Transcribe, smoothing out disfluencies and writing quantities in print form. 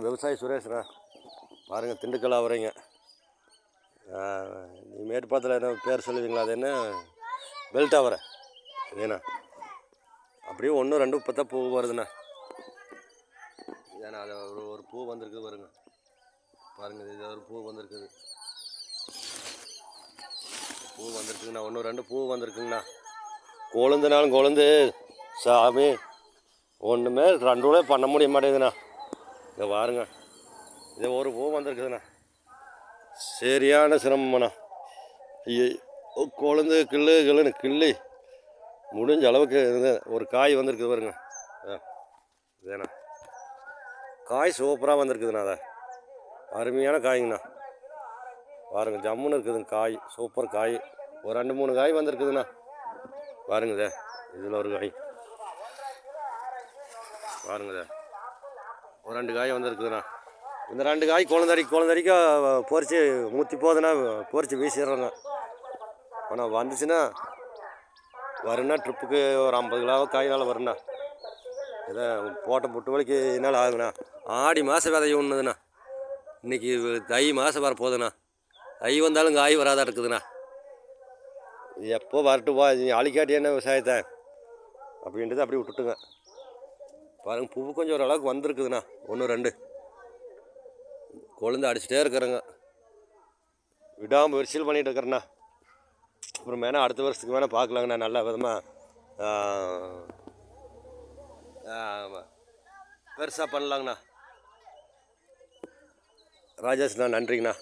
விவசாயி சுரேஷ்ண்ணா. பாருங்கள், திண்டுக்கல் அவரைங்க. நீ மேட்டுப்பாத்தில் என்ன பேர் சொல்லுவீங்களா? அது என்ன பெல்ட் அவரை ஏண்ணா? அப்படியே 1 2 இப்போ தான் பூ வருதுண்ணா. ஏன்னா அது ஒரு பூ வந்திருக்குது வருங்க. பாருங்கள், இது ஒரு பூ வந்திருக்குது. பூ வந்திருக்குங்கண்ணா. 1 2 பூ வந்திருக்குங்கண்ணா. கொழுந்துனாலும் கொழுந்து சாமி ஒன்றுமே 2 கூட பண்ண முடிய மாட்டேங்குதுண்ணா. இதை பாருங்க, இது ஒரு பூ வந்திருக்குதுண்ணா. சரியான சிரமம்ண்ணா. கொழுந்து கிள்ளி முடிஞ்ச அளவுக்கு ஒரு காய் வந்திருக்குது பாருங்க. இதேண்ணா காய் சூப்பராக வந்திருக்குதுண்ணா. அதை அருமையான காய்ங்கண்ணா. பாருங்க, ஜம்முன்னு இருக்குதுங்க காய். சூப்பர் காய். ஒரு 2 3 காய் வந்திருக்குதுண்ணா. பாருங்க, இதில் ஒரு காய் பாருங்க, ஒரு 2 காய் வந்திருக்குதுண்ணா. இந்த 2 காய் குழந்தடிக்க பொறிச்சு ஊற்றி போகுதுன்னா பொறிச்சு வீசிடுறோங்க. ஆனால் வந்துச்சுன்னா வருண்ணா. ட்ரிப்புக்கு ஒரு 50 கிலோ காய்னால வருண்ணா. இதை போட்ட புட்டு வலிக்கு என்னால் ஆகுண்ணா. ஆடி மாதம் விதைய ஒன்றுதுண்ணா. இன்றைக்கி தை மாதம் வரப்போகுதுண்ணா. தை வந்தாலும் காய் வராதான் இருக்குதுண்ணா. எப்போ வரட்டுப்பா, அழிக்காட்டி என்ன விவசாயத்தை அப்படின்றது அப்படி விட்டுட்டுங்க. பாருங்கள், பூ கொஞ்சம் ஓரளவுக்கு வந்திருக்குதுண்ணா. 1 2 கொழுந்து அடிச்சுட்டே இருக்கிறேங்க. விடாமல் விரிசல் பண்ணிகிட்டு இருக்கிறேண்ணா. அப்புறம் வேணால் அடுத்த வருஷத்துக்கு வேணால் பார்க்கலாங்கண்ணா. நல்ல விதமாக பெருசாக பண்ணலாங்கண்ணா. ராஜேஷ்ண்ணா, நன்றிங்கண்ணா.